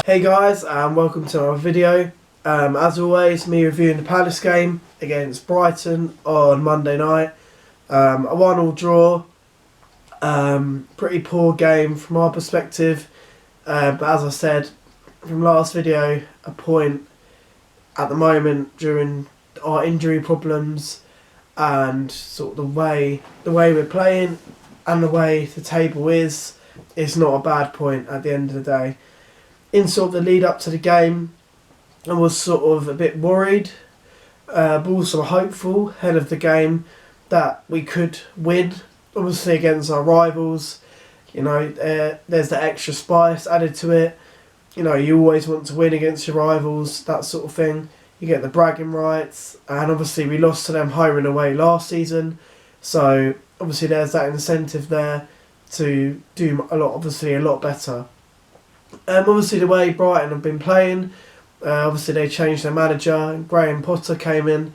Hey guys, and welcome to our video. As always, me reviewing the Palace game against Brighton on Monday night. A 1-1 draw. Pretty poor game from our perspective. But as I said from last video, a point at the moment during our injury problems and sort of the way we're playing and the way the table is not a bad point at the end of the day. In sort of the lead up to the game, I was sort of a bit worried, but also hopeful ahead of the game that we could win. Obviously against our rivals, there's the extra spice added to it. You always want to win against your rivals, that sort of thing. You get the bragging rights, and obviously we lost to them home and away last season, so obviously there's that incentive there to do a lot better. Obviously the way Brighton have been playing, obviously they changed their manager and Graham Potter came in.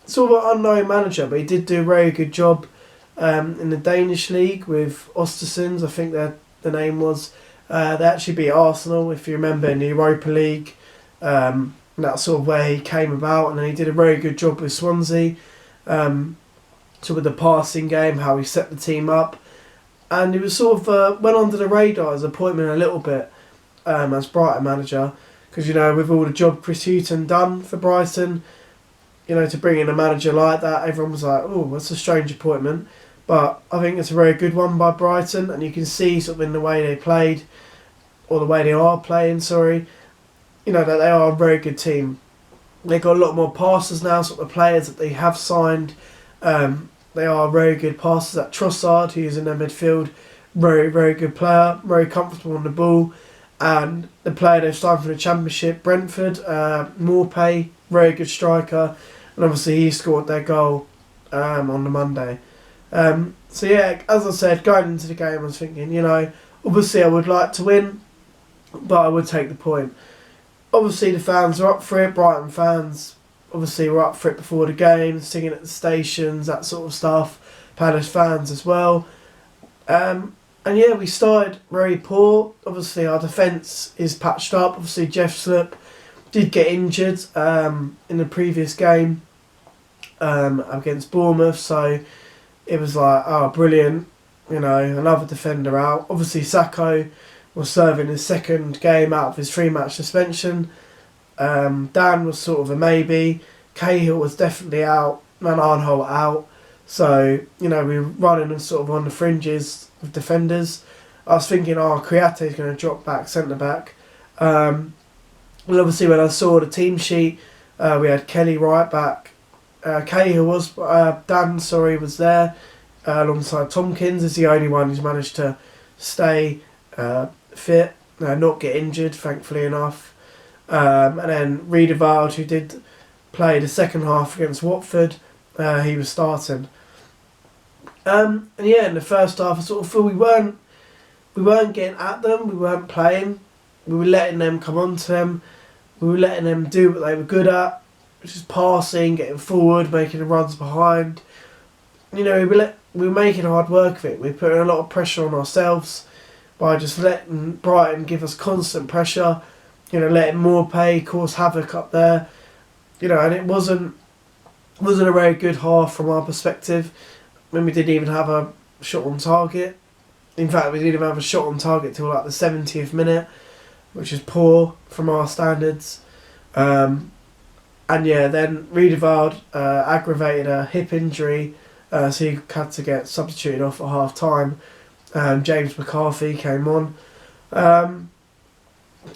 Sort of an unknown manager, but he did do a very good job in the Danish league with Ostersund, I think that the name was. They actually beat Arsenal, if you remember, in the Europa League. That sort of way he came about, and then he did a very good job with Swansea. So with the passing game, how he set the team up. And he was sort of went under the radar as appointment a little bit as Brighton manager, because with all the job Chris Hughton done for Brighton, to bring in a manager like that, everyone was like, oh, that's a strange appointment. But I think it's a very good one by Brighton, and you can see sort of in the way they played, or the way they are playing, that they are a very good team. They've got a lot more passers now, sort of players that they have signed. They are very good passers. That Trossard, who's in their midfield, very, very good player, very comfortable on the ball. And the player they've signed for the Championship, Brentford, Morpay, very good striker. And obviously he scored their goal on the Monday. So yeah, as I said, going into the game I was thinking, obviously I would like to win, but I would take the point. Obviously the fans are up for it, Brighton fans obviously were up for it before the game, singing at the stations, that sort of stuff. Palace fans as well. And yeah, we started very poor. Obviously our defence is patched up. Obviously Jeff Slip did get injured in the previous game against Bournemouth, so it was like, oh brilliant, another defender out. Obviously Sacco was serving his second game out of his 3-match suspension. Dan was sort of a maybe. Cahill was definitely out. Van Arnholt out. So, we were running and sort of on the fringes of defenders. I was thinking, Kouyate's going to drop back, centre-back. And obviously when I saw the team sheet, we had Kelly right back. Cahill was, was there alongside Tompkins. Is the only one who's managed to stay fit, not get injured, thankfully enough. And then Riedewald, who did play the second half against Watford, he was starting. And yeah, in the first half, I sort of feel we weren't getting at them. We weren't playing. We were letting them come on to them. We were letting them do what they were good at, which is passing, getting forward, making the runs behind. We were making hard work of it. We were putting a lot of pressure on ourselves by just letting Brighton give us constant pressure. Letting Morpay cause havoc up there. And it wasn't a very good half from our perspective. When we didn't even have a shot on target. In fact, we didn't even have a shot on target till like the 70th minute, which is poor from our standards. And yeah, then Riedewald aggravated a hip injury, so he had to get substituted off at half time. James McCarthy came on.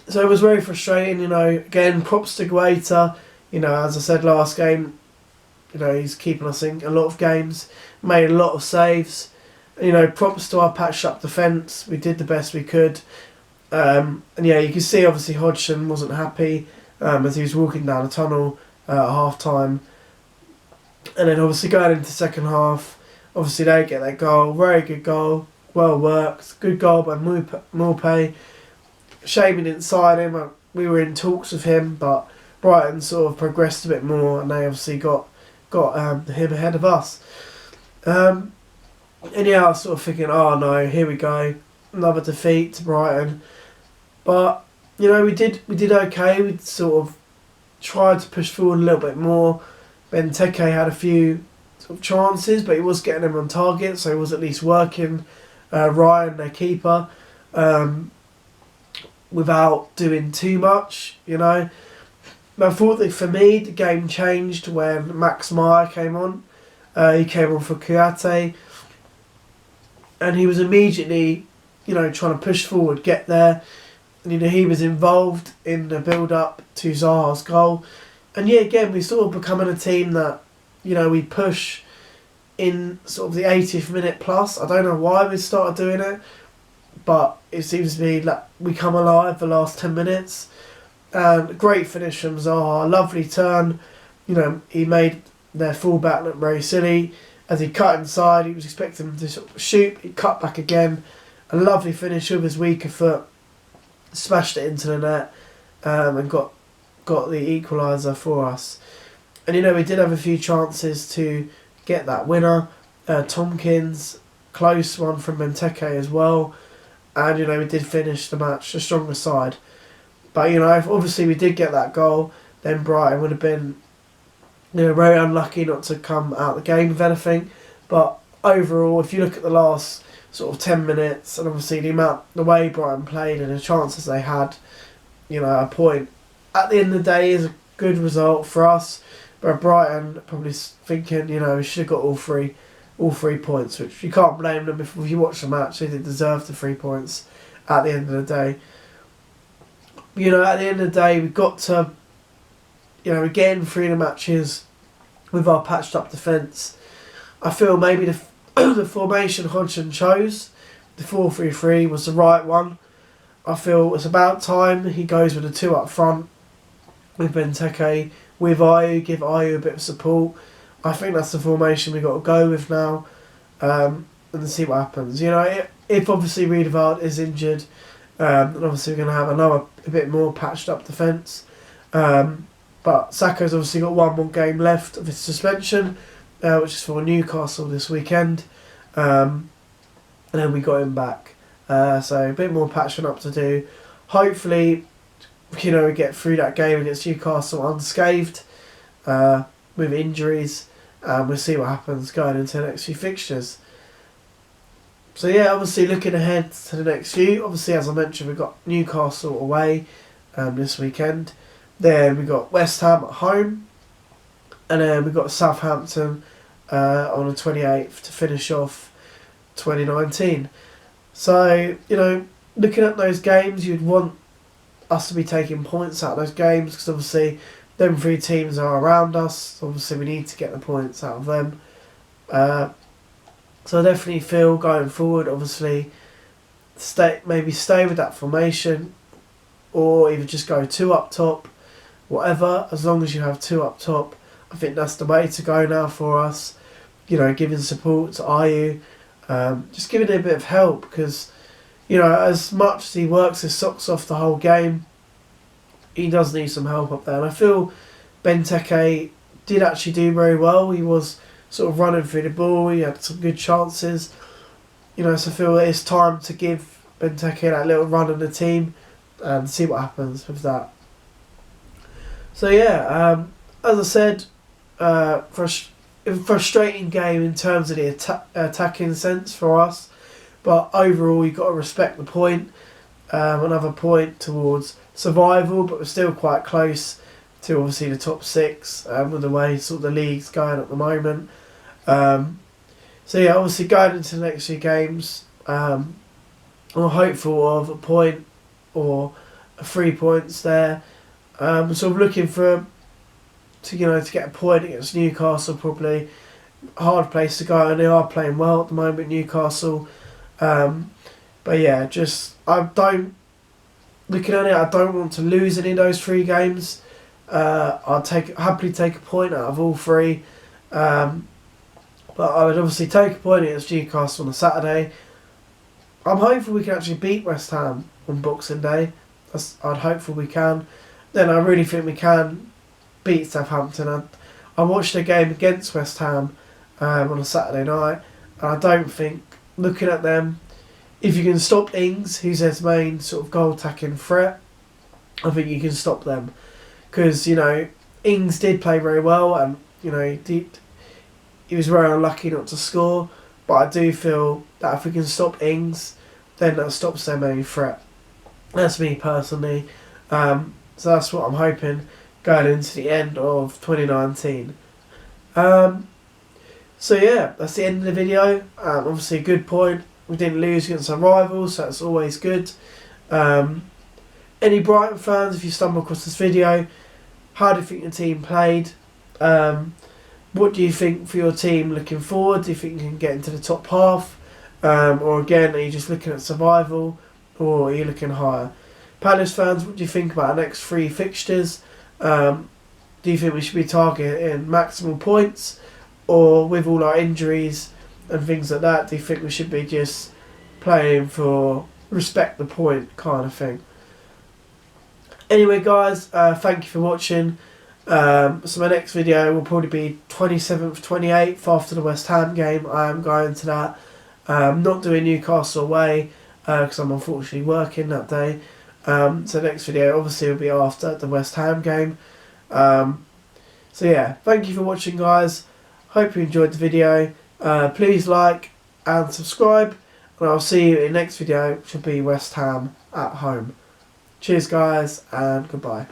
So it was very frustrating, again, props to Guaita, as I said last game, he's keeping us in a lot of games, made a lot of saves, props to our patched up defence, we did the best we could, and yeah, you can see obviously Hodgson wasn't happy as he was walking down the tunnel at half time, and then obviously going into the second half, obviously they get their goal, very good goal, well worked, good goal by Morpay. Shame he didn't sign him. We were in talks with him, but Brighton sort of progressed a bit more, and they obviously got him ahead of us. And yeah, I was sort of thinking, oh no, here we go, another defeat to Brighton. But we did okay. We sort of tried to push forward a little bit more. Benteke had a few sort of chances, but he was getting them on target, so he was at least working Ryan, their keeper, without doing too much, I thought that for me, the game changed when Max Meyer came on. He came on for Kouyaté, and he was immediately, trying to push forward, get there. And, he was involved in the build-up to Zaha's goal. And, again, we sort of becoming a team that, we push in sort of the 80th minute plus. I don't know why we started doing it, but it seems to be like we come alive the last 10 minutes. And great finish from Zaha, lovely turn. He made their fullback look very silly. As he cut inside, he was expecting him to sort of shoot. He cut back again. A lovely finish with his weaker foot. Smashed it into the net and got the equaliser for us. And we did have a few chances to get that winner. Tompkins, close one from Benteke as well. And we did finish the match the stronger side. But if obviously we did get that goal, then Brighton would have been very unlucky not to come out of the game with anything. But overall, if you look at the last sort of 10 minutes, and obviously the way Brighton played and the chances they had, a point at the end of the day is a good result for us. But Brighton probably thinking, we should have got all three points, which you can't blame them. If you watch the match, they did deserve the 3 points at the end of the day. At the end of the day, we've got to, we're getting through the matches with our patched up defence. I feel maybe the formation Hodgson chose, the 4-3-3, was the right one. I feel it's about time he goes with the 2 up front with Benteke, with Ayew, give Ayew a bit of support. I think that's the formation we've got to go with now, and see what happens. If obviously Riedewald is injured, then obviously we're going to have a bit more patched up defence. But Saka's obviously got one more game left of his suspension, which is for Newcastle this weekend. And then we got him back. So a bit more patching up to do. Hopefully, we get through that game against Newcastle unscathed with injuries. And we'll see what happens going into the next few fixtures. So obviously looking ahead to the next few. Obviously, as I mentioned, we've got Newcastle away this weekend. Then we've got West Ham at home. And then we've got Southampton on the 28th to finish off 2019. So, looking at those games, you'd want us to be taking points out of those games because obviously them 3 teams are around us. So obviously we need to get the points out of them. So I definitely feel going forward, obviously, stay with that formation or either just go 2 up top, whatever, as long as you have 2 up top. I think that's the way to go now for us. Giving support to Ayew, just giving it a bit of help because, as much as he works his socks off the whole game, he does need some help up there. And I feel Benteke did actually do very well. He was sort of running through the ball. He had some good chances. So I feel it's time to give Benteke that little run in the team and see what happens with that. So as I said, frustrating game in terms of the attacking sense for us, but overall you've got to respect the point. Another point towards survival, but we're still quite close to obviously the top 6 with the way sort of the league's going at the moment. Obviously going into the next few games, I'm hopeful of a point or 3 points there. Sort of looking to get a point against Newcastle, probably hard place to go, and they are playing well at the moment, Newcastle. Looking at it, I don't want to lose any of those 3 games. I'll happily take a point out of all 3. But I would obviously take a point against Newcastle on a Saturday. I'm hopeful we can actually beat West Ham on Boxing Day. I'd hopeful we can. Then I really think we can beat Southampton. I watched a game against West Ham on a Saturday night, and I don't think, looking at them, if you can stop Ings, who's their main sort of goal attacking threat, I think you can stop them. Because, you know, Ings did play very well, and, you know, he was very unlucky not to score. But I do feel that if we can stop Ings, then that stops their main threat. That's me personally. So that's what I'm hoping going into the end of 2019. So yeah, that's the end of the video. Obviously a good point. We didn't lose against our rivals, so that's always good. Any Brighton fans, if you stumble across this video, how do you think your team played? What do you think for your team looking forward? Do you think you can get into the top half? Or again, are you just looking at survival? Or are you looking higher? Palace fans, what do you think about our next 3 fixtures? Do you think we should be targeting maximal points? Or with all our injuries and things like that, do you think we should be just playing for respect the point kind of thing? Anyway guys, thank you for watching. So my next video will probably be 27th, 28th after the West Ham game. I am going to that. Not doing Newcastle away because I'm unfortunately working that day. So next video obviously will be after the West Ham game. So yeah, thank you for watching guys. Hope you enjoyed the video. Please like and subscribe, and I'll see you in the next video, which will be West Ham at home. Cheers guys, and goodbye.